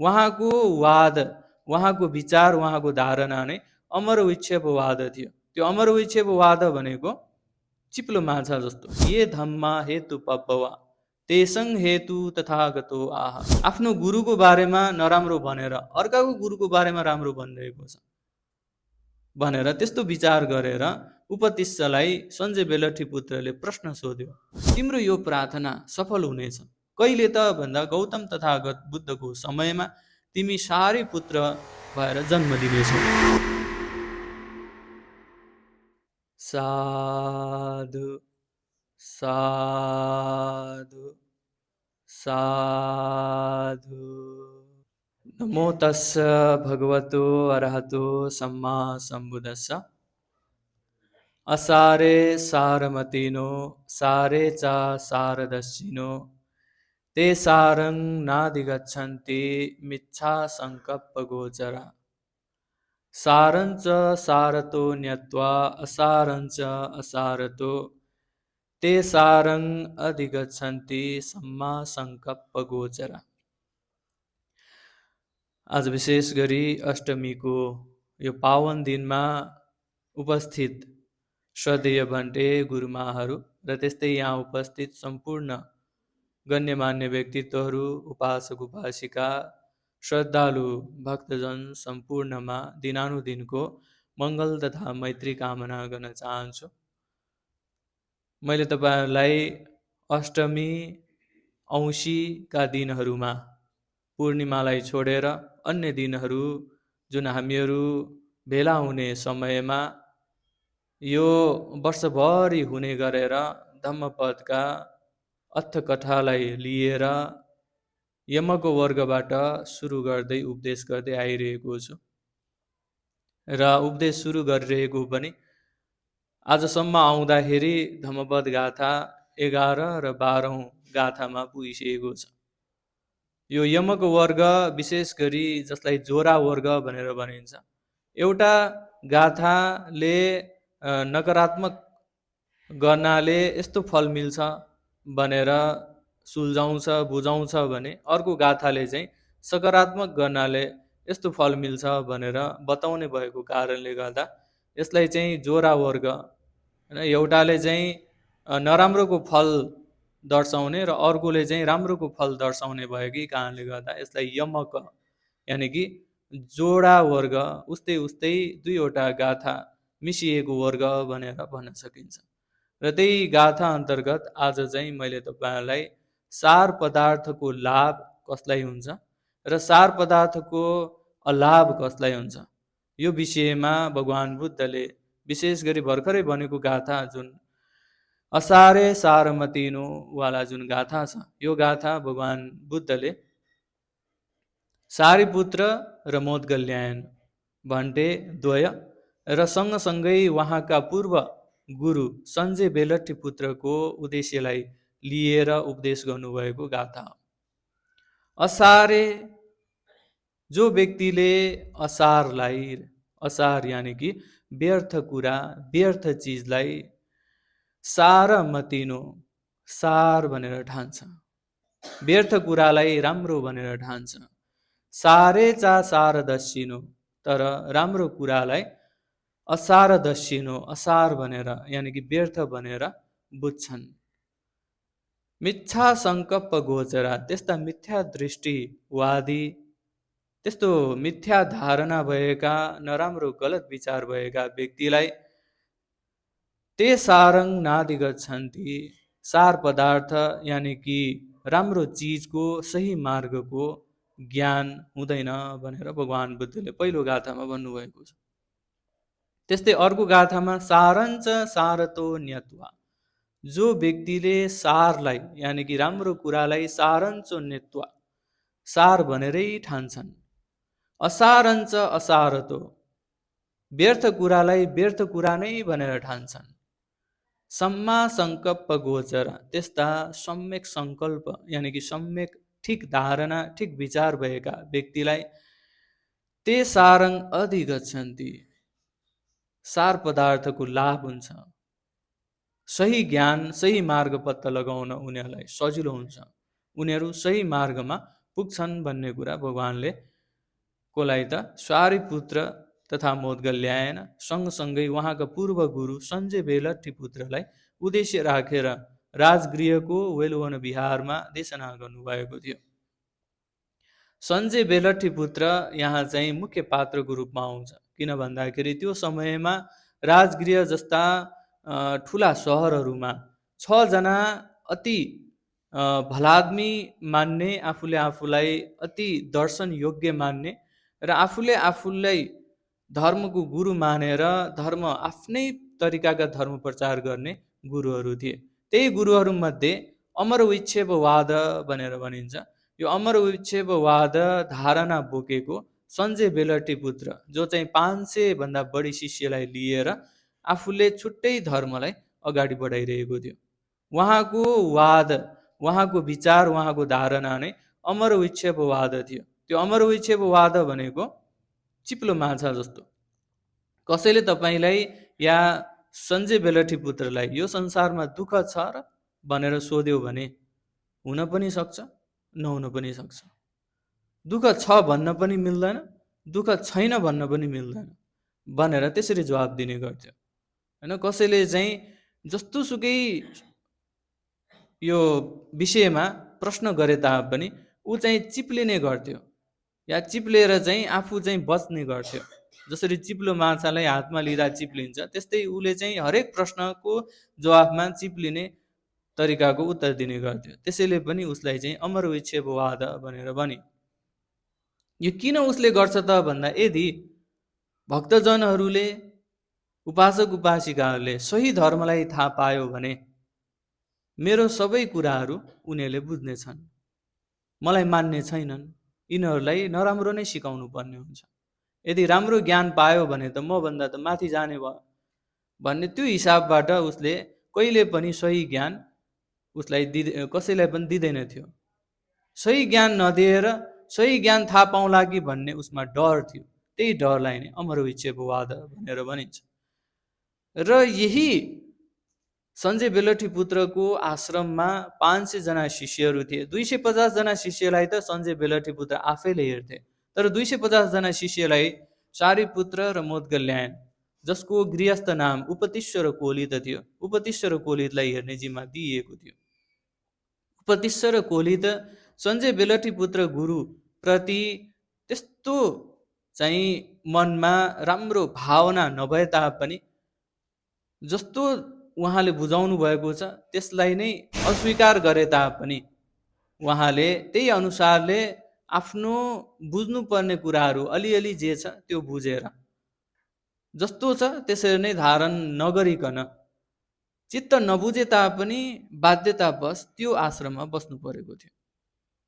उहाँको वाद, उहाँको विचार, उहाँको धारणा नै अमर विक्षेपवाद थियो। त्यो अमर विक्षेपवाद भनेको चिप्लो माछा जस्तो, ये धम्मा हेतु पब्बवा तेसङ हेतु तथागतो आह। आफ्नो गुरुको बारेमा नराम्रो भनेर अर्काको गुरुको बारेमा राम्रो भनिरहेको छ भनेर त्यस्तो विचार गरेर उपतिष्यलाई सञ्जय बेलठी पुत्रले प्रश्न सोध्यो, तिम्रो यो प्रार्थना सफल हुनेछ कहिले त भन्दा गौतम तथागत बुद्धको समयमा तिमी सारी पुत्र भएर जन्म दिनेछौ। साधु साधु साधु। नमो तस्य भगवतो अरहतो सम्मा सम्बुद्धस्स। असारे सारमतिनो सारे च सारदर्शिनो ते सारं नाधिगच्छन्ति मिच्छा संकल्प गोचरा। सारंच सारतो न्यत्वा असारंच असारतो ते सारं अधिगच्छन्ति सम्मा संकल्प गोचरा। आज विशेष गरी अष्टमीको यो पावन दिनमा उपस्थित श्रद्धेय भन्टे गुरुमाहरू र त्यस्तै यहाँ उपस्थित सम्पूर्ण गण्यमान्य व्यक्तित्वहरू, उपासक उपासिका, श्रद्धालु भक्तजन सम्पूर्णमा दिनानुदिनको मङ्गल तथा मैत्री कामना गर्न चाहन्छु। मैले तपाईहरूलाई अष्टमी औँसीका दिनहरूमा पूर्णिमालाई छोडेर अन्य दिनहरू जुन हामीहरू भेला हुने समयमा यो वर्षभरि हुने गरेर धम्मपदका अर्थकथालाई लिएर यमको वर्गबाट सुरु गर्दै उपदेश गर्दै आइरहेको छु र उपदेश सुरु गरिरहेको पनि आजसम्म आउँदाखेरि धम्मपद गाथा 11 र 12औं गाथामा पुगिसकेको छ। यो यमको वर्ग विशेष गरी जसलाई जोरा वर्ग भनेर भनिन्छ, एउटा गाथाले नकारात्मक गर्नाले यस्तो फल मिल्छ भनेर सुल्झाउँछ बुझाउँछ भने अर्को गाथाले चाहिँ सकारात्मक गर्नाले यस्तो फल मिल्छ भनेर बताउने भएको कारणले गर्दा यसलाई चाहिँ जोरा वर्ग हैन, एउटाले चाहिँ नराम्रोको फल दर्शाउने र अर्कोले चाहिँ राम्रोको फल दर्शाउने भएकै कारणले गर्दा यसलाई यमक यानि कि जोडा वर्ग उस्तै उस्तै दुईवटा गाथा मिसिएको वर्ग भनेर भन्न सकिन्छ। र त्यही गाथा अन्तर्गत आज चाहिँ मैले तपाईहरूलाई सार पदार्थको लाभ कसलाई हुन्छ र सार पदार्थको अलाभ कसलाई हुन्छ यो विषयमा भगवान बुद्धले विशेष गरी भर्खरै भनेको गाथा जुन असारे सारमतिनो वाला जुन गाथा छ, यो गाथा भगवान बुद्धले सारीपुत्र र मोदगल्यायन भन्टे द्वय र सँगसँगै उहाँका पूर्व गुरु सञ्जय बेलठी पुत्रको उद्देश्यलाई लिएर उपदेश गर्नुभएको गाथा हो। असारे, जो व्यक्तिले असारलाई, असार यानि कि व्यर्थ कुरा व्यर्थ चिजलाई सार मतिनो सार भनेर ठान्छ, व्यर्थ कुरालाई राम्रो भनेर ठान्छ, सारे चा सारदर्शिनो तर राम्रो कुरालाई असारदर्शिनो असार भनेर यानि कि व्यर्थ भनेर बुझ्छन्। मिथ्या संकल्प गोचरा, त्यस्ता मिथ्या दृष्टिवादी त्यस्तो मिथ्या धारणा भएका नराम्रो गलत विचार भएका व्यक्तिलाई ते सारङ नादिगच्छन्ति, सार पदार्थ यानि कि राम्रो चिजको सही मार्गको ज्ञान हुँदैन भनेर भगवान बुद्धले पहिलो गाथामा भन्नुभएको छ। त्यस्तै अर्को गाथामा सारञ्च सारतो न्यत्वा, जो व्यक्तिले सारलाई यानि कि राम्रो कुरालाई सारञ्चो न्यत्वा सार भनेरै ठान्छन्, असारञ्च असारतो व्यर्थ कुरालाई व्यर्थ कुरा नै भनेर ठान्छन्, सम्मा संकल्प गोचर, त्यस्ता सम्यक संकल्प यानि कि सम्यक ठिक धारणा ठिक विचार भएका व्यक्तिलाई ते सारङ अधिगच्छन्ति, सार पदार्थको लाभ हुन्छ, सही ज्ञान सही मार्ग पत्ता लगाउन उनीहरूलाई सजिलो हुन्छ, उनीहरू सही मार्गमा पुग्छन् भन्ने कुरा भगवानले कोलाई त स्वारिपुत्र तथा मोदगल्यायन सँगसँगै उहाँका पूर्व गुरु सञ्जय बेलट्टी पुत्रलाई उद्देश्य राखेर राजगृहको वेलुवन विहारमा देशना गर्नुभएको थियो। सञ्जय बेलट्टी पुत्र यहाँ चाहिँ मुख्य पात्रको रूपमा आउँछ, किन भन्दाखेरि त्यो समयमा राजगृह जस्ता ठुला सहरहरूमा 6 जना अति भलाद्मी मान्ने, आफूले आफूलाई अति दर्शन योग्य मान्ने र आफूले आफूलाई धर्मको गुरु मानेर धर्म आफ्नै तरिकाका धर्म प्रचार गर्ने गुरुहरू थिए। त्यही गुरुहरूमध्ये अमरविक्षेपवाद भनेर भनिन्छ। यो अमरविक्षेपवाद धारणा बोकेको सञ्जय बेलट्टी पुत्र, जो चाहिँ 500 भन्दा बढी शिष्यलाई लिएर आफूले छुट्टै धर्मलाई अगाडि बढाइरहेको थियो। उहाँको वाद, उहाँको विचार, उहाँको धारणा नै अमरविक्षेपवाद थियो। त्यो अमरविक्षेपवाद भनेको चिप्लो माछा जस्तो। कसैले तपाईँलाई या सञ्जय बेलट्टी पुत्रलाई यो संसारमा दुःख छ र भनेर सोध्यो भने हुन पनि सक्छ, नहुन पनि सक्छ। दुःख छ भन्न पनि मिल्दैन, दुःख छैन भन्न पनि मिल्दैन भनेर त्यसरी जवाब दिने गर्थ्यो हैन। कसैले चाहिँ जस्तोसुकै यो विषयमा प्रश्न गरे तापनि ऊ चाहिँ चिप्लिने गर्थ्यो या चिप्लेर चाहिँ आफू चाहिँ बच्ने गर्थ्यो। जसरी चिप्लो माछालाई हातमा लिँदा चिप्लिन्छ, त्यस्तै उसले चाहिँ हरेक प्रश्नको जवाफमा चिप्लिने तरिकाको उत्तर दिने गर्थ्यो। त्यसैले पनि उसलाई चाहिँ अमरविक्षेपवाद भनेर भने। यो किन उसले गर्छ त भन्दा, यदि भक्तजनहरूले, उपासक उपासिकाहरूले सही धर्मलाई थाहा पायो भने मेरो सबै कुराहरू उनीहरूले बुझ्नेछन्, मलाई मान्ने छैनन्, यिनीहरूलाई नराम्रो नै सिकाउनु पर्ने हुन्छ। यदि राम्रो ज्ञान पायो भने त मभन्दा त माथि जाने भयो भन्ने त्यो हिसाबबाट उसले कहिले पनि सही ज्ञान उसलाई कसैलाई पनि दिँदैन थियो। सही ज्ञान नदिएर सही ज्ञान थाहा पाउला कि भन्ने उसमा डर थियो। त्यही डरलाई नै अमरविक्षेपवाद भनेर भनिन्छ। र यही सञ्जय बेलट्टी पुत्रको आश्रममा 500 जना शिष्यहरू थिए। 250 जना शिष्यलाई त सञ्जय बेलट्टी पुत्र आफैले हेर्थे, तर 250 जना शिष्यलाई सारिपुत्र र मोदगल्यायन, जसको गृहस्थ नाम उपतिश्वर कोलित थियो, उपतिश्वर कोलितलाई हेर्ने जिम्मा दिइएको थियो। उपतिश्वर कोलित सञ्जय बेलट्टी पुत्र गुरु प्रति त्यस्तो चाहिँ मनमा राम्रो भावना नभए तापनि जस्तो उहाँले बुझाउनु भएको छ त्यसलाई नै अस्वीकार गरे तापनि उहाँले त्यही अनुसारले आफ्नो बुझ्नुपर्ने कुराहरू अलिअलि जे छ त्यो बुझेर जस्तो छ त्यसरी नै धारण नगरिकन चित्त नबुझे तापनि बाध्यतावश त्यो आश्रममा बस्नु परेको थियो।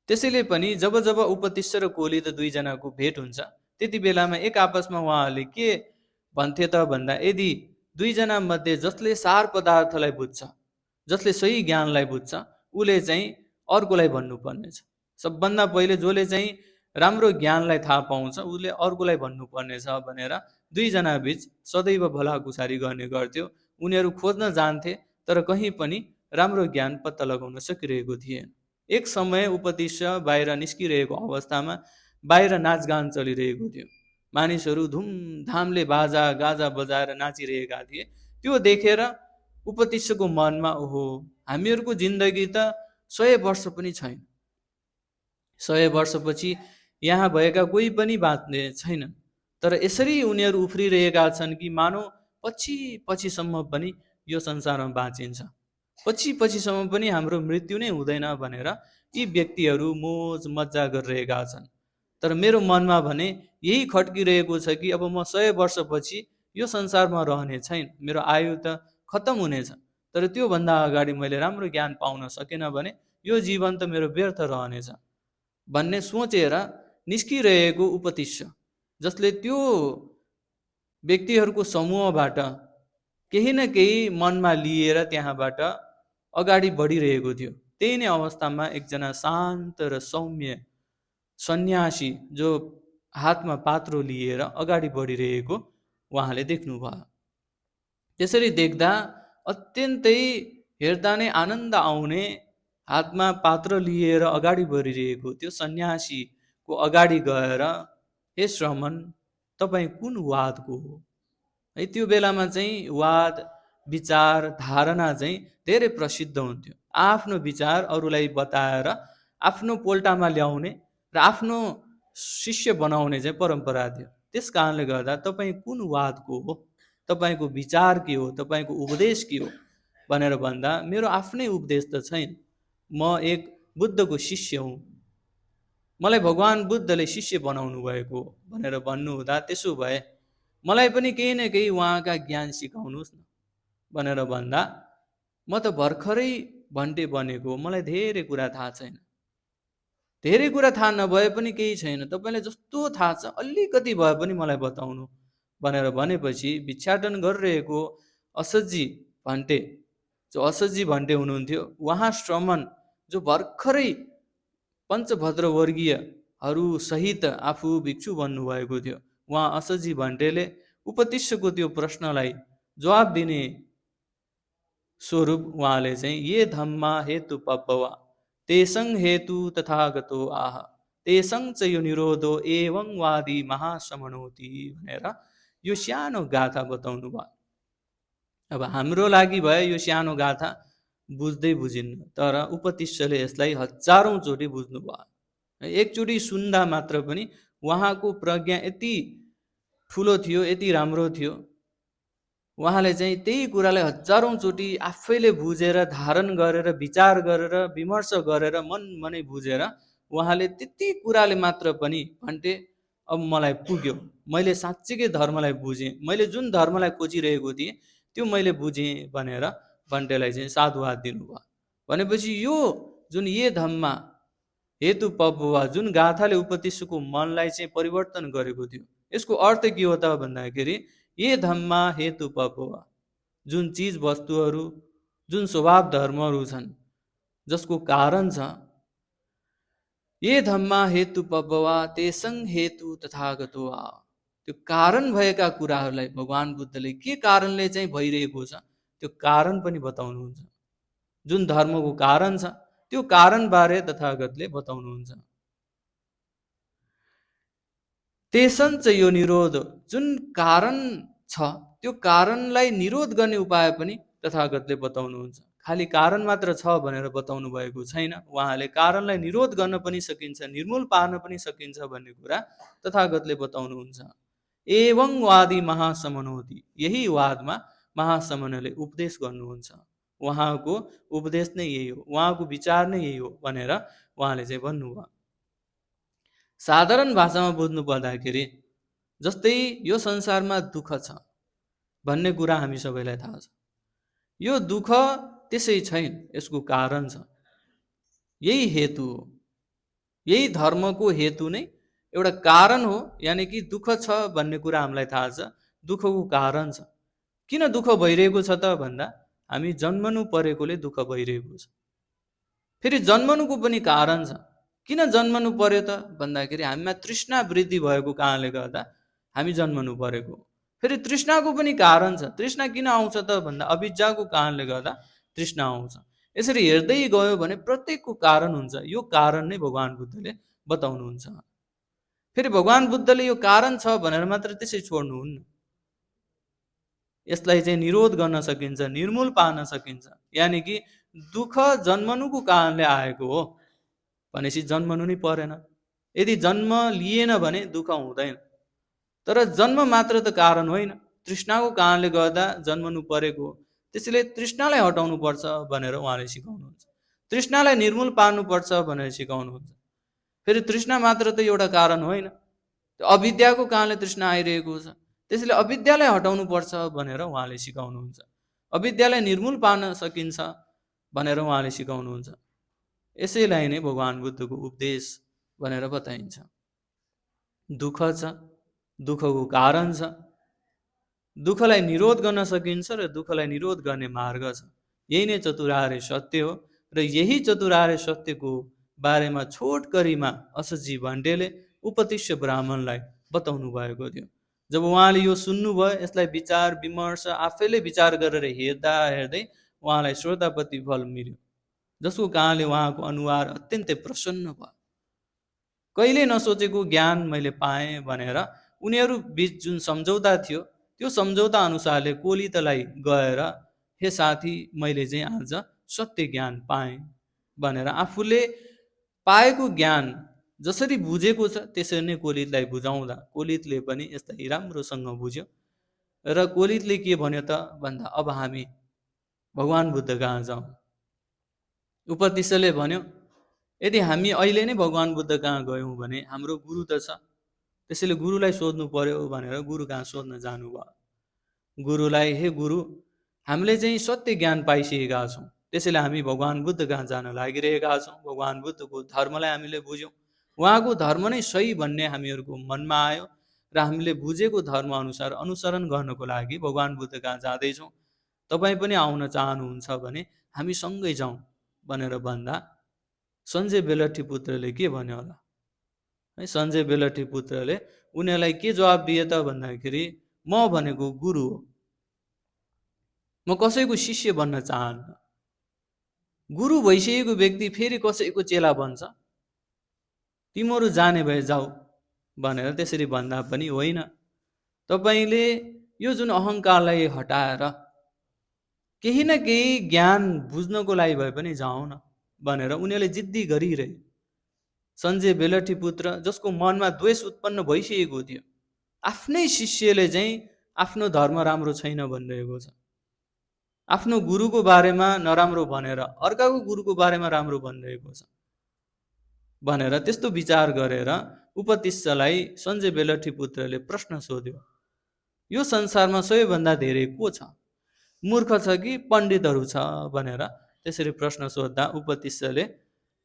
त्यसैले पनि जब जब उपतिश्वर र कोलित 2 जनाको भेट हुन्छ त्यति बेलामा एक आपसमा उहाँहरूले के भन्थे त भन्दा, यदि 2 जना मध्ये जसले सार पदार्थलाई बुझ्छ, जसले सही ज्ञानलाई बुझ्छ, उसले चाहिँ अर्कोलाई भन्नुपर्नेछ। सबभन्दा पहिले जसले चाहिँ राम्रो ज्ञानलाई थाहा पाउँछ उसले अर्कोलाई भन्नुपर्नेछ भनेर 2 जना बीच सदैव भलाकुसारी गर्ने गर्थ्यो। उनीहरू खोज्न जान्थे तर कहीँ पनि राम्रो ज्ञान पत्ता लगाउन सकिरहेको थिएन। एक समय उपतिश्वर बाहिर निस्किरहेको अवस्थामा बाहिर नाचगान चलिरहेको थियो। मानिसहरू धुमधामले बाजा गाजा बजाएर नाचिरहेका थिए। त्यो देखेर उपतिश्वरको मनमा ओहो, हामीहरूको जिन्दगी त 100 वर्ष पनि छैन, 100 वर्षपछि यहाँ भएका कोही पनि बाँच्ने छैनन्। तर यसरी उनीहरू उफ्रिरहेका छन् कि मानौ पछिसम्म पनि यो संसारमा बाँचिन्छ, पछिसम्म पनि हाम्रो मृत्यु नै हुँदैन भनेर यी व्यक्तिहरू मोज मजा गरिरहेका छन्। तर मेरो मनमा भने यही खड्किरहेको छ कि अब म 100 वर्षपछि यो संसारमा रहने छैन, मेरो आयु त खत्तम हुनेछ। तर त्योभन्दा अगाडि मैले राम्रो ज्ञान पाउन सकेन भने यो जीवन त मेरो व्यर्थ रहनेछ भन्ने सोचेर निस्किरहेको उपतिश्वर, जसले त्यो व्यक्तिहरूको समूहबाट केही न केही मनमा लिएर त्यहाँबाट अगाडि बढिरहेको थियो। त्यही नै अवस्थामा एकजना शान्त र सौम्य सन्यासी जो हातमा पात्रो लिएर अगाडि बढिरहेको उहाँले देख्नुभयो। त्यसरी देख्दा अत्यन्तै हेर्दा नै आनन्द आउने हातमा पात्र लिएर अगाडि बढिरहेको त्यो सन्यासीको अगाडि गएर, हे श्रमण, तपाईँ कुन वादको हो? है त्यो बेलामा चाहिँ वाद, विचार, धारणा चाहिँ धेरै प्रसिद्ध हुन्थ्यो। आफ्नो विचार अरूलाई बताएर आफ्नो पोल्टामा ल्याउने र आफ्नो शिष्य बनाउने चाहिँ परम्परा थियो। त्यस कारणले गर्दा तपाईँ कुन वादको हो, तपाईँको विचार के हो, तपाईँको उपदेश के हो भनेर भन्दा मेरो आफ्नै उपदेश त छैन, म एक बुद्धको शिष्य हुँ, मलाई भगवान् बुद्धले शिष्य बनाउनु भएको भनेर भन्नुहुँदा, त्यसो भए मलाई पनि केही न केही उहाँका ज्ञान सिकाउनुहोस् न भनेर भन्दा, म त भर्खरै भन्टे बनेको, मलाई धेरै कुरा थाहा छैन, धेरै कुरा थाहा नभए पनि केही छैन, तपाईँलाई जस्तो थाहा छ अलिकति भए पनि मलाई बताउनु भनेर भनेपछि भिक्षाटन गरिरहेको असजी भन्टे, जो असजी भन्टे हुनुहुन्थ्यो, उहाँ श्रमण जो भर्खरै पञ्चभद्र वर्गीयहरू सहित आफू भिक्षु बन्नुभएको थियो, उहाँ असजी भन्टेले उपतिष्यको त्यो प्रश्नलाई जवाब दिने स्वरूप उहाँले चाहिँ ये धम्मा हेतु पब्बवा तेसङ हेतु तथागतो आह तेसङ च यो निरोधो एवं वादी महासमनोति भनेर यो सानो गाथा बताउनु भयो। अब हाम्रो लागि भए यो सानो गाथा बुझ्दै बुझिन्न, तर उपतिष्यले यसलाई हजारौँ चोटि बुझ्नु भयो। एकचोटि सुन्दा मात्र पनि उहाँको प्रज्ञा यति ठुलो थियो, यति राम्रो थियो, उहाँले चाहिँ त्यही कुरालाई हजारौँ चोटि आफैले बुझेर, धारण गरेर, विचार गरेर, विमर्श गरेर, मनै बुझेर उहाँले त्यति कुराले मात्र पनि भन्टे अब मलाई पुग्यो, मैले साँच्चीकै धर्मलाई बुझेँ, मैले जुन धर्मलाई खोजिरहेको थिएँ त्यो मैले बुझेँ भनेर भन्टेलाई चाहिँ साधुवाद दिनुभयो। भनेपछि यो जुन ये धम्मा हेतु पब्बवा जुन गाथाले उपतिष्यको मनलाई चाहिँ परिवर्तन गरेको थियो, यसको अर्थ के हो त भन्दाखेरि, ये धम्मा हेतु पब्बवा, जुन चिज वस्तुहरू, जुन स्वभाव धर्महरू छन् जसको कारण छ, ये धम्मा हेतु पब्बवा तेसङ हेतु तथागतो आ, त्यो कारण भएका कुराहरूलाई भगवान् बुद्धले के कारणले चाहिँ भइरहेको छ त्यो कारण पनि बताउनुहुन्छ। जुन धर्मको कारण छ त्यो कारणबारे तथागतले बताउनुहुन्छ। तेसञ्च यो निरोध, जुन कारण छ त्यो कारणलाई निरोध गर्ने उपाय पनि तथागतले बताउनुहुन्छ। खालि कारण मात्र छ भनेर बताउनु भएको छैन, उहाँले कारणलाई निरोध गर्न पनि सकिन्छ, निर्मूल पार्न पनि सकिन्छ भन्ने कुरा तथागतले बताउनुहुन्छ। एवं वादी महासमनोति, यही वादमा महासमनले उपदेश गर्नुहुन्छ। उहाँको उपदेश नै यही हो, उहाँको विचार नै यही हो भनेर उहाँले चाहिँ भन्नुभयो। साधारण भाषामा बुझ्नु पर्दाखेरि, जस्तै यो संसारमा दुःख छ भन्ने कुरा हामी सबैलाई थाहा छ, यो दुःख त्यसै छैन, यसको कारण छ, यही हेतु हो, यही धर्मको हेतु नै एउटा कारण हो, यानि कि दुःख छ भन्ने कुरा हामीलाई थाहा छ, दुःखको कारण छ। किन दुःख भइरहेको छ त भन्दा, हामी जन्मनु परेकोले दुःख भइरहेको छ। फेरि जन्मनुको पनि कारण छ, किन जन्मनु पर्यो त भन्दाखेरि हामीमा तृष्णा वृद्धि भएको कारणले गर्दा हामी जन्मनु परेको। फेरि तृष्णाको पनि कारण छ, तृष्णा किन आउँछ त भन्दा अविद्याको कारणले गर्दा तृष्णा आउँछ। यसरी हेर्दै गयो भने प्रत्येकको कारण हुन्छ, यो कारण नै भगवान् बुद्धले बताउनुहुन्छ। फेरि भगवान् बुद्धले यो कारण छ भनेर मात्र त्यसै छोड्नुहुन्न, यसलाई चाहिँ निरोध गर्न सकिन्छ, निर्मूल पार्न सकिन्छ। यानि कि दुःख जन्मनुको कारणले आएको हो भनेपछि जन्मनु नै परेन, यदि जन्म लिएन भने दुःख हुँदैन। तर जन्म मात्र त कारण होइन, तृष्णाको कारणले गर्दा जन्मनु परेको, त्यसैले तृष्णालाई हटाउनु पर्छ भनेर उहाँले सिकाउनुहुन्छ, तृष्णालाई निर्मूल पार्नुपर्छ भनेर सिकाउनुहुन्छ। फेरि तृष्णा मात्र त एउटा कारण होइन, अविद्याको कारणले तृष्णा आइरहेको छ, त्यसैले अविद्यालाई हटाउनु पर्छ भनेर उहाँले सिकाउनुहुन्छ, अविद्यालाई निर्मूल पार्न सकिन्छ भनेर उहाँले सिकाउनुहुन्छ। यसैलाई नै भगवान् बुद्धको उपदेश भनेर बताइन्छ। दुःख छ, दुःखको कारण छ, दुःखलाई निरोध गर्न सकिन्छ र दुःखलाई निरोध गर्ने मार्ग छ, यही नै चतुरार्य सत्य हो। र यही चतुरार्य सत्यको बारेमा छोटकरीमा असजी भन्टेले उपतिष्य ब्राह्मणलाई बताउनु भएको थियो। जब उहाँले यो सुन्नुभयो, यसलाई विचार विमर्श आफैले विचार गरेर हेर्दा हेर्दै उहाँलाई श्रोतापति फल मिल्यो। जसको कारणले उहाँको अनुहार अत्यन्तै प्रसन्न भयो। कहिले नसोचेको ज्ञान मैले पाएँ भनेर उनीहरू बिच जुन सम्झौता थियो त्यो सम्झौता अनुसारले कोलितलाई गएर हे साथी मैले चाहिँ आज सत्य ज्ञान पाएँ भनेर आफूले पाएको ज्ञान जसरी बुझेको छ त्यसरी नै कोलितलाई बुझाउँदा कोलितले पनि यसलाई राम्रोसँग बुझ्यो र कोलितले के भन्यो त भन्दा अब हामी भगवान् बुद्ध कहाँ जाउँ। उपतिष्ठले भन्यो यदि हामी अहिले नै भगवान् बुद्ध कहाँ गयौँ भने हाम्रो गुरु त छ, त्यसैले गुरुलाई सोध्नु पर्यो भनेर गुरु कहाँ सोध्न जानुभयो। गुरुलाई हे गुरु हामीले चाहिँ सत्य ज्ञान पाइसकेका छौँ, त्यसैले हामी भगवान् बुद्ध कहाँ जान लागिरहेका छौँ। भगवान् बुद्धको धर्मलाई हामीले बुझ्यौँ, उहाँको धर्म नै सही भन्ने हामीहरूको मनमा आयो र हामीले बुझेको धर्म अनुसार अनुसरण गर्नको लागि भगवान् बुद्ध कहाँ जाँदैछौँ। तपाईँ पनि आउन चाहनुहुन्छ भने हामी सँगै जाउँ भनेर भन्दा सञ्जय बेलठी पुत्रले के भन्यो होला है। सञ्जय बेलठी पुत्रले उनीहरूलाई के जवाब दिए त भन्दाखेरि म भनेको गुरु हो, म कसैको शिष्य बन्न चाहन्न। गुरु भइसकेको व्यक्ति फेरि कसैको चेला बन्छ? तिमीहरू जाने भए जाऊ भनेर त्यसरी भन्दा पनि होइन। तपाईँले यो जुन अहङ्कारलाई हटाएर केही न केही ज्ञान बुझ्नको लागि भए पनि जाऊ न भनेर उनीहरूले जिद्दी गरिरहे। सञ्जय बेलठी पुत्र जसको मनमा द्वेष उत्पन्न भइसकेको थियो, आफ्नै शिष्यले चाहिँ आफ्नो धर्म राम्रो छैन भनिरहेको छ, आफ्नो गुरुको बारेमा नराम्रो भनेर अर्काको गुरुको बारेमा राम्रो भनिरहेको छ भनेर त्यस्तो विचार गरेर उपतिष्ठलाई सञ्जय बेलठी पुत्रले प्रश्न सोध्यो, यो संसारमा सबैभन्दा धेरै को छ, मूर्ख छ कि पण्डितहरू छ भनेर त्यसरी प्रश्न सोद्धा उपतिष्ठले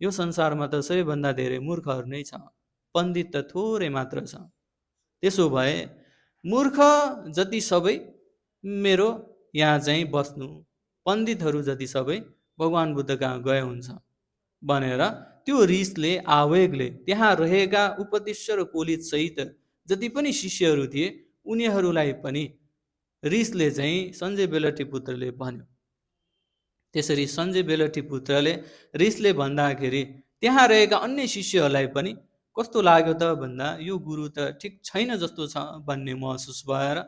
यो संसारमा त सबैभन्दा धेरै मूर्खहरू नै छ, पण्डित त थोरै मात्र छ। त्यसो भए मूर्ख जति सबै मेरो यहाँ चाहिँ बस्नु, पण्डितहरू जति सबै भगवान् बुद्ध कहाँ गए हुन्छ भनेर त्यो रिसले आवेगले त्यहाँ रहेका उपतिष्ठ र कोलित सहित जति पनि शिष्यहरू थिए उनीहरूलाई पनि रिसले चाहिँ सञ्जय बेलठी पुत्रले भन्यो। त्यसरी सञ्जय बेलठी पुत्रले रिसले भन्दाखेरि त्यहाँ रहेका अन्य शिष्यहरूलाई पनि कस्तो लाग्यो त भन्दा यो गुरु त ठिक छैन जस्तो छ भन्ने महसुस भएर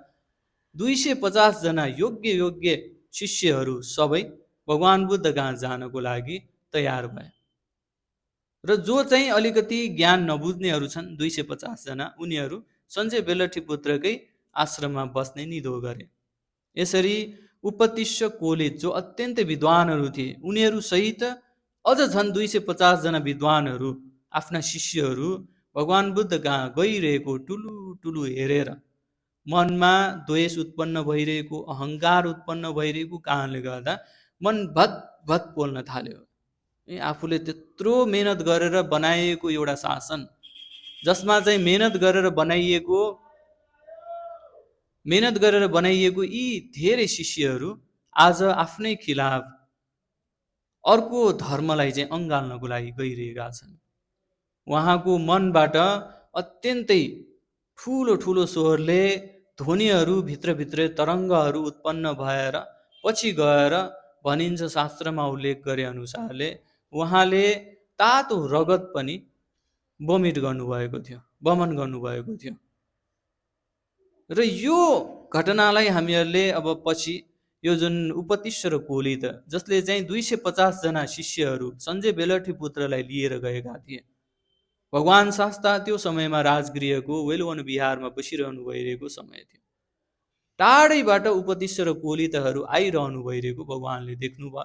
250 जना योग्य शिष्यहरू सबै भगवान् बुद्ध कहाँ जानको लागि तयार भए र जो चाहिँ अलिकति ज्ञान नबुझ्नेहरू छन् 250 जना उनीहरू सञ्जय बेलठी पुत्रकै आश्रममा बस्ने निधो गरे। यसरी उपतिष्ठ कोलित जो अत्यन्तै विद्वानहरू थिए उनीहरू सहित अझ झन् 250 जना विद्वानहरू आफ्ना शिष्यहरू भगवान् बुद्ध कहाँ गइरहेको टुलु टुलु हेरेर मनमा द्वेष उत्पन्न भइरहेको, अहङ्कार उत्पन्न भइरहेको कारणले गर्दा मन भत भत पोल्न थाल्यो। आफूले त्यत्रो मेहनत गरेर बनाइएको एउटा शासन जसमा चाहिँ मेहनत गरेर बनाइएको यी धेरै शिष्यहरू आज आफ्नै खिलाफ अर्को धर्मलाई चाहिँ अँगाल्नको लागि गइरहेका छन्। उहाँको मनबाट अत्यन्तै ठुलो ठुलो स्वरले ध्वनिहरू भित्रभित्रै तरङ्गहरू उत्पन्न भएर पछि गएर भनिन्छ शास्त्रमा उल्लेख गरे अनुसारले उहाँले तातो रगत पनि वमन गर्नुभएको थियो। र यो घटनालाई हामीहरूले अब पछि यो जुन उपतिष्ठ र कोलित जसले चाहिँ 250 जना शिष्यहरू सञ्जय बेलठी पुत्रलाई लिएर गएका थिए, भगवान् शास्ता त्यो समयमा राजगृहको वेलवन विहारमा बसिरहनु भइरहेको समय थियो। टाढैबाट उपतिष्ठ र कोलितहरू आइरहनु भइरहेको भगवान्ले देख्नुभयो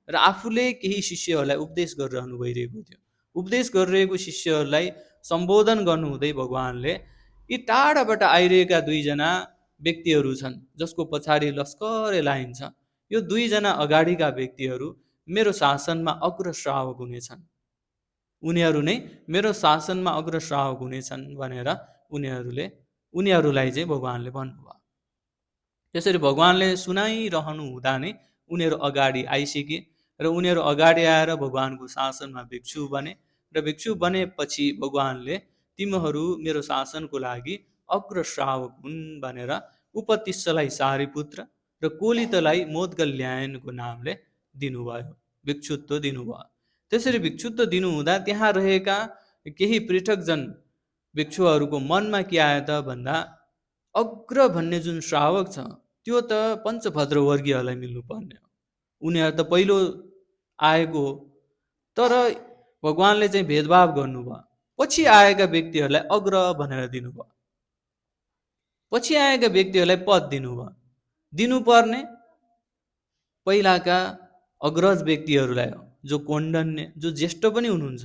र आफूले केही शिष्यहरूलाई उपदेश गरिरहनु भइरहेको थियो। उपदेश गरिरहेको शिष्यहरूलाई सम्बोधन गर्नुहुँदै भगवान्ले यी टाढाबाट आइरहेका 2 जना व्यक्तिहरू छन् जसको पछाडि लस्करे लाइन छ, यो 2 जना अगाडिका व्यक्तिहरू मेरो शासनमा अग्रश्रावक हुनेछन्, उनीहरू नै मेरो शासनमा अग्रश्रावक हुनेछन् भनेर उनीहरूलाई चाहिँ भगवान्ले भन्नुभयो। त्यसरी भगवान्ले सुनाइरहनु हुँदा नै उनीहरू अगाडि आइसके र उनीहरू अगाडि आएर भगवान्को शासनमा भिक्षु बने र भिक्षु बनेपछि भगवान्ले तिमीहरू मेरो शासनको लागि अग्रश्रावक हुन् भनेर उपतिष्ठलाई सारिपुत्र र कोलितलाई मोदगल्यायनको नामले दिनुभयो। भिक्षुत्व दिनुभयो। त्यसरी भिक्षुत्व दिनुहुँदा त्यहाँ रहेका केही पृथकजन भिक्षुहरूको मनमा के आयो त भन्दा अग्र भन्ने जुन श्रावक छ त्यो त पञ्चभद्र वर्गीयहरूलाई मिल्नुपर्ने हो, उनीहरू त पहिलो आएको हो। तर भगवानले चाहिँ भेदभाव गर्नुभयो, पछि आएका व्यक्तिहरूलाई अग्र भनेर दिनुभयो, पछि आएका व्यक्तिहरूलाई पद दिनुभयो। दिनुपर्ने पहिलाका अग्रज व्यक्तिहरूलाई हो, जो कोण्डन्य, जो ज्येष्ठ पनि हुनुहुन्छ,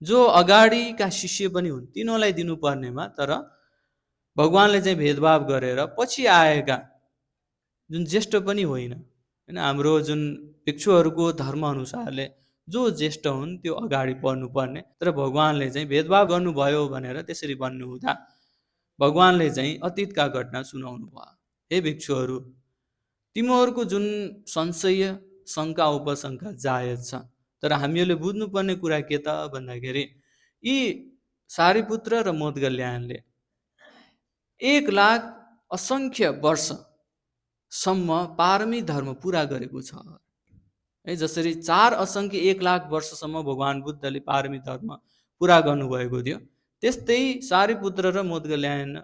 जो अगाडिका शिष्य पनि हुन्, तिनीहरूलाई दिनुपर्नेमा तर भगवानले चाहिँ भेदभाव गरेर पछि आएका जुन ज्येष्ठ पनि होइन, होइन, हाम्रो जुन भिक्षुहरूको धर्म अनुसारले जो ज्येष्ठ हुन् त्यो अगाडि बढ्नुपर्ने, तर भगवानले चाहिँ भेदभाव गर्नुभयो भनेर त्यसरी भन्नुहुँदा भगवानले चाहिँ अतीतका घटना सुनाउनु भयो। हे भिक्षुहरू, तिमीहरूको जुन संशय शङ्का उपशङ्का जायज छ, तर हामीहरूले बुझ्नुपर्ने कुरा के त भन्दाखेरि यी सारीपुत्र र मोदगल्यायनले 1,00,000 असङ्ख्य वर्षसम्म पारमी धर्म पुरा गरेको छ है। जसरी 4 असङ्ख्य 1,00,000 वर्षसम्म भगवान बुद्धले पारमी धर्म पुरा गर्नुभएको थियो, त्यस्तै सारीपुत्र र मोदगल्यायन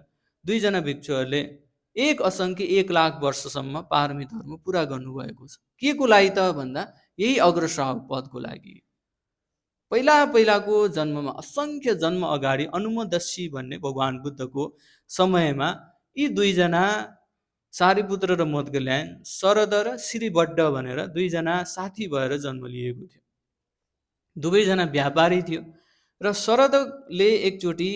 दुईजना भिक्षुहरूले 1 असङ्ख्य 1,00,000 वर्षसम्म पारमी धर्म पुरा गर्नुभएको छ। के को लागि त भन्दा यही अग्रश्रावक पदको लागि। पहिलाको जन्ममा असङ्ख्य जन्म अगाडि अनुमदस्सी भन्ने भगवान बुद्धको समयमा यी दुईजना सारीपुत्र र मोदगल्यायन शरद र श्रीबड्ड भनेर दुईजना साथी भएर जन्म लिएको थियो। दुवैजना व्यापारी थियो र शरदले एकचोटि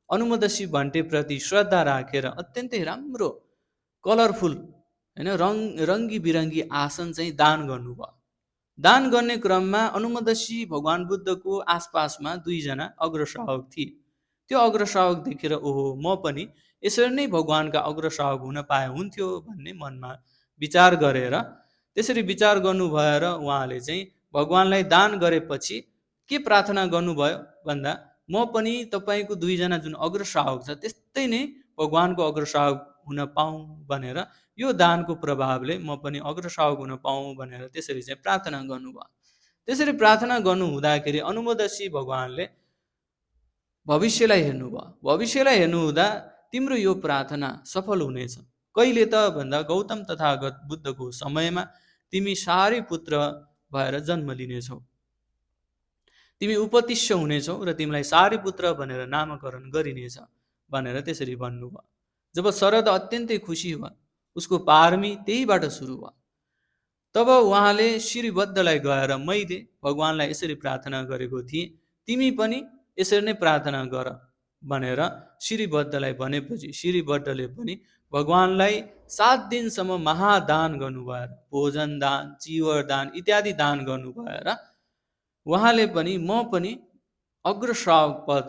अनुमदस्सी भन्टेप्रति श्रद्धा राखेर अत्यन्तै राम्रो कलरफुल, होइन, रङ्गी बिरङ्गी आसन चाहिँ दान गर्नुभयो। दान गर्ने क्रममा अनुमदस्सी भगवान बुद्धको आसपासमा दुईजना अग्रश्रावक थिए। त्यो अग्रश्रावक देखेर ओहो, म पनि यसरी नै भगवानका अग्रश्रावक हुन पाए हुन्थ्यो भन्ने मनमा विचार गरेर, त्यसरी विचार गर्नु भएर उहाँले चाहिँ भगवानलाई दान गरेपछि के प्रार्थना गर्नुभयो भन्दा म पनि तपाईँको दुईजना जुन अग्रश्रावक छ त्यस्तै नै भगवानको अग्रश्रावक हुन पाऊँ भनेर, यो दानको प्रभावले म पनि अग्रश्रावक हुन पाऊँ भनेर त्यसरी चाहिँ प्रार्थना गर्नुभयो। त्यसरी प्रार्थना गर्नु हुँदाखेरि अनुमदस्सी भगवानले भविष्यलाई हेर्नुभयो। भविष्यलाई हेर्नु हुँदा तिम्रो यो प्रार्थना सफल हुनेछ। कहिले त भन्दा गौतम तथागत बुद्धको समयमा तिमी सारीपुत्र भएर जन्म लिनेछौ, तिमी उपतिष्य हुनेछौ र तिमीलाई सारीपुत्र भनेर नामकरण गरिनेछ भनेर त्यसरी भन्नुभयो। जब शरद अत्यन्तै खुसी भयो, उसको पारमी त्यहीबाट सुरु भयो। तब उहाँले श्रीबद्धलाई गएर मैले भगवानलाई यसरी प्रार्थना गरेको थिएँ, तिमी पनि यसरी नै प्रार्थना गर भनेर श्रीबद्धलाई भनेपछि श्रीबद्धले पनि भगवानलाई 7 दिनसम्म महादान गर्नुभएर, भोजन दान, चिवर दान इत्यादि दान गर्नुभएर उहाँले पनि म पनि अग्रश्रावक पद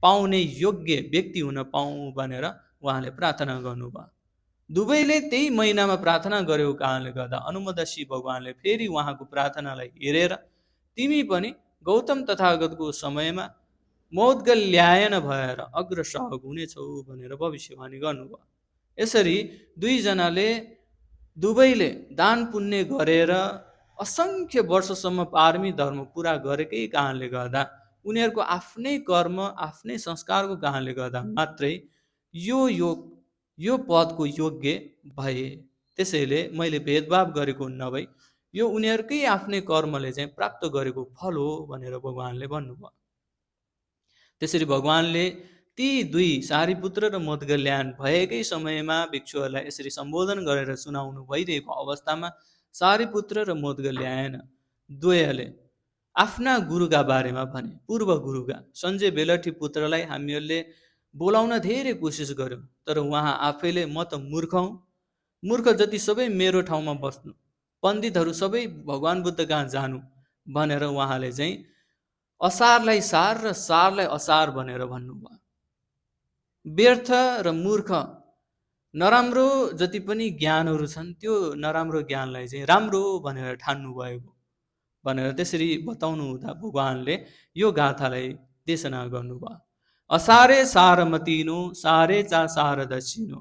पाउने योग्य व्यक्ति हुन पाऊँ भनेर उहाँले प्रार्थना गर्नुभयो। दुवैले त्यही महिनामा प्रार्थना गरेको कारणले गर्दा अनुमदस्सी भगवानले फेरि उहाँको प्रार्थनालाई हेरेर तिमी पनि गौतम तथागतको समयमा मोदगल्यायन भएर अग्रश्रावक हुनेछौ भनेर भविष्यवाणी गर्नुभयो। यसरी दुईजनाले दुवैले दान पुण्य गरेर असङ्ख्य वर्षसम्म पारमी धर्म पुरा गरेकै कारणले गर्दा उनीहरूको आफ्नै कर्म, आफ्नै संस्कारको कारणले गर्दा मात्रै यो पदको योग्य भए। त्यसैले मैले भेदभाव गरेको नभई यो उनीहरूकै आफ्नै कर्मले चाहिँ प्राप्त गरेको फल हो भनेर भगवानले भन्नुभयो। त्यसरी भगवानले ती दुई सारीपुत्र र मोदगल्यायन भएकै समयमा भिक्षुहरूलाई यसरी सम्बोधन गरेर सुनाउनु भइरहेको अवस्थामा सारीपुत्र र मोदगल्यायन द्वयले आफ्ना गुरुका बारेमा भने। पूर्व गुरुका सञ्जय बेलठी पुत्रलाई हामीहरूले बोलाउन धेरै कोसिस गर्यौँ, तर उहाँ आफैले म त मूर्ख हुँ, मूर्ख जति सबै मेरो ठाउँमा बस्नु, पण्डितहरू सबै भगवान बुद्ध कहाँ जानु भनेर उहाँले चाहिँ असारलाई सार र सारलाई असार भनेर भन्नुभयो। व्यर्थ र मूर्ख नराम्रो जति पनि ज्ञानहरू छन् त्यो नराम्रो ज्ञानलाई चाहिँ राम्रो भनेर ठान्नु भएको भनेर त्यसरी बताउनु हुँदा भगवानले यो गाथालाई देशना गर्नुभयो। असारे सारमतिनो सारे चा सारदर्शिनो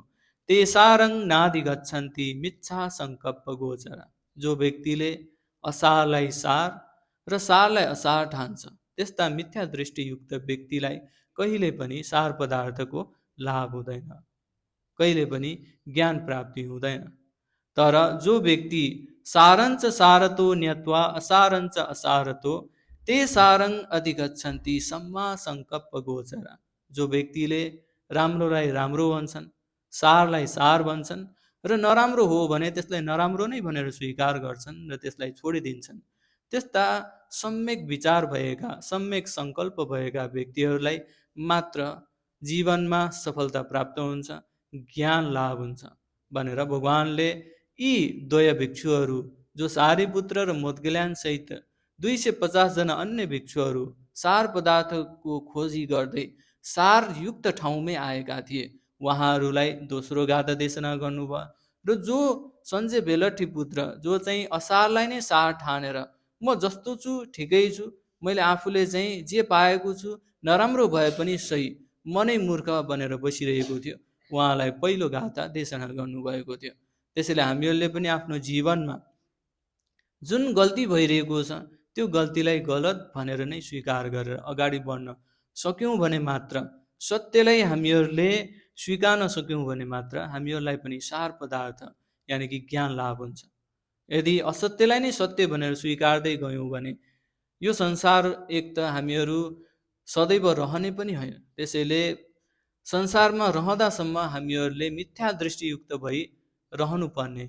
ते सारङ नादि गच्छन्ति मिच्छा सङ्कल्प गोचरा। जो व्यक्तिले असारलाई सार र सारलाई असार ठान्छ। त्यस्ता मिथ्या दृष्टियुक्त व्यक्तिलाई कहिले पनि सार पदार्थको लाभ हुँदैन, कहिले पनि ज्ञान प्राप्ति हुँदैन। तर जो व्यक्ति सारञ्च सारतो न्यत्वा असारञ्च असारतो ते सारङ अधिगच्छन्ति सम्मा सङ्कल्प गोचरा। जो व्यक्तिले राम्रोलाई राम्रो भन्छन्, सारलाई सार भन्छन् र नराम्रो हो भने त्यसलाई नराम्रो नै भनेर स्वीकार गर्छन् र त्यसलाई छोडिदिन्छन्, त्यस्ता सम्यक विचार भएका, सम्यक सङ्कल्प भएका व्यक्तिहरूलाई मात्र जीवनमा सफलता प्राप्त हुन्छ, ज्ञान लाभ हुन्छ भनेर भगवानले यी द्वय भिक्षुहरू जो सारीपुत्र र मोदगल्यान सहित 250 जना अन्य भिक्षुहरू सार पदार्थको खोजी गर्दै सारयुक्त ठाउँमै आएका थिए, उहाँहरूलाई दोस्रो गाथा देशना गर्नुभयो। र जो सञ्जय बेलठी पुत्र जो चाहिँ असारलाई नै सार ठानेर म जस्तो छु ठिकै छु, मैले आफूले चाहिँ जे पाएको छु नराम्रो भए पनि सही, म नै मूर्ख बनेर बसिरहेको थियो, उहाँलाई पहिलो गाथा देशना गर्नुभएको थियो। त्यसैले हामीहरूले पनि आफ्नो जीवनमा जुन गल्ती भइरहेको छ त्यो गल्तीलाई गलत भनेर नै स्वीकार गरेर अगाडि बढ्न सक्यौँ भने मात्र, सत्यलाई हामीहरूले स्वीकार्न सक्यौँ भने मात्र हामीहरूलाई पनि सार पदार्थ यानि कि ज्ञान लाभ हुन्छ। यदि असत्यलाई नै सत्य भनेर स्वीकार्दै गयौँ भने यो संसार एक त हामीहरू सदैव रहने पनि होइन। त्यसैले संसारमा रहँदासम्म हामीहरूले मिथ्या दृष्टियुक्त भई रहनुपर्ने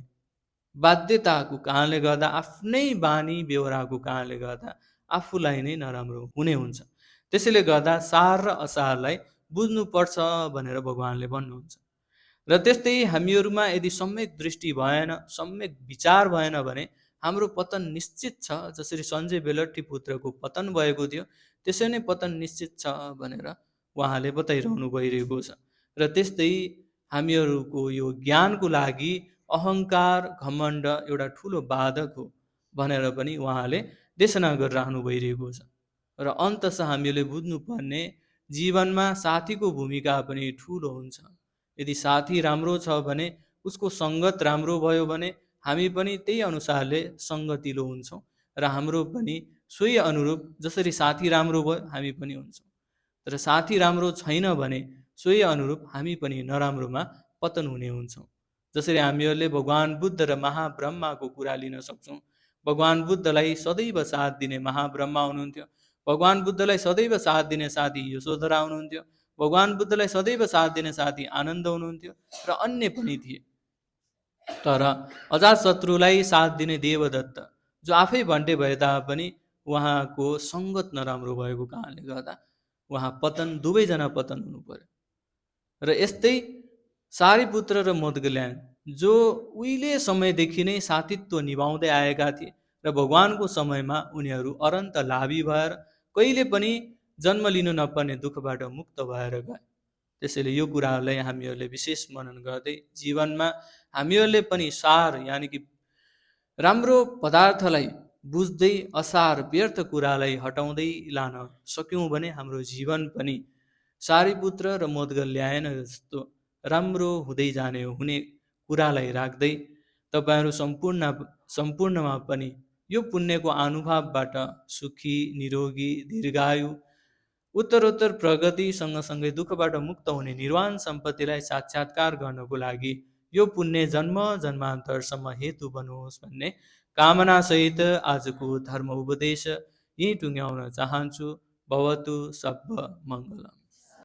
बाध्यताको कारणले गर्दा, आफ्नै बानी बेहोराको कारणले गर्दा आफूलाई नै नराम्रो हुने हुन्छ। त्यसैले गर्दा सार र असारलाई बुझ्नुपर्छ भनेर भगवानले भन्नुहुन्छ। र त्यस्तै हामीहरूमा यदि सम्यक दृष्टि भएन, सम्यक विचार भएन भने हाम्रो पतन निश्चित छ। जसरी सञ्जय बेलठी पुत्रको पतन भएको थियो त्यसै नै पतन निश्चित छ भनेर उहाँले बताइरहनु भइरहेको छ। र त्यस्तै हामीहरूको यो ज्ञानको लागि अहङ्कार घमण्ड एउटा ठुलो बाधक हो भनेर पनि उहाँले देशना गरिरहनु भइरहेको छ। र अन्ततः हामीले बुझ्नुपर्ने जीवनमा साथीको भूमिका पनि ठुलो हुन्छ। यदि साथी राम्रो छ भने, उसको सङ्गत राम्रो भयो भने हामी पनि त्यही अनुसारले सङ्गतिलो हुन्छौँ र हाम्रो पनि सोही अनुरूप जसरी साथी राम्रो भयो हामी पनि हुन्छौँ। तर साथी राम्रो छैन भने सोही अनुरूप हामी पनि नराम्रोमा पतन हुने हुन्छौँ। जसरी हामीहरूले भगवान बुद्ध र महाब्रह्माको कुरा लिन सक्छौँ। भगवान बुद्धलाई सदैव साथ दिने महाब्रह्मा हुनुहुन्थ्यो, भगवान बुद्धलाई सदैव साथ दिने साथी यशोधरा हुनुहुन्थ्यो, भगवान बुद्धलाई सदैव साथ दिने साथी आनन्द हुनुहुन्थ्यो र अन्य पनि थिए। तर अजातशत्रुलाई साथ दिने देवदत्त जो आफै भन्टे भए तापनि उहाँको सङ्गत नराम्रो भएको कारणले गर्दा उहाँ पतन, दुवैजना पतन हुनु पर्यो। र यस्तै सारीपुत्र र मोदगल्यान जो उहिले समयदेखि नै साथीत्व निभाउँदै आएका थिए र भगवानको समयमा उनीहरू अनन्त लाभी भएर कहिले पनि जन्म लिनु नपर्ने दुःखबाट मुक्त भएर गए। त्यसैले यो कुराहरूलाई हामीहरूले विशेष मनन गर्दै जीवनमा हामीहरूले पनि सार यानि कि राम्रो पदार्थलाई बुझ्दै असार व्यर्थ कुरालाई हटाउँदै लान सक्यौँ भने हाम्रो जीवन पनि सारीपुत्र र मोदगल्यान जस्तो राम्रो हुँदै जाने हुने कुरालाई राख्दै तपाईँहरू सम्पूर्णमा पनि यो पुण्यको अनुभवबाट सुखी, निरोगी, दीर्घायु, उत्तरोत्तर प्रगति सँगसँगै दुःखबाट मुक्त हुने निर्वाण सम्पत्तिलाई साक्षात्कार गर्नको लागि यो पुण्य जन्म जन्मान्तरसम्म हेतु बनोस् भन्ने कामनासहित आजको धर्म उपदेश यहीँ टुङ्ग्याउन चाहन्छु। भवतु सब्ब मङ्गलम्।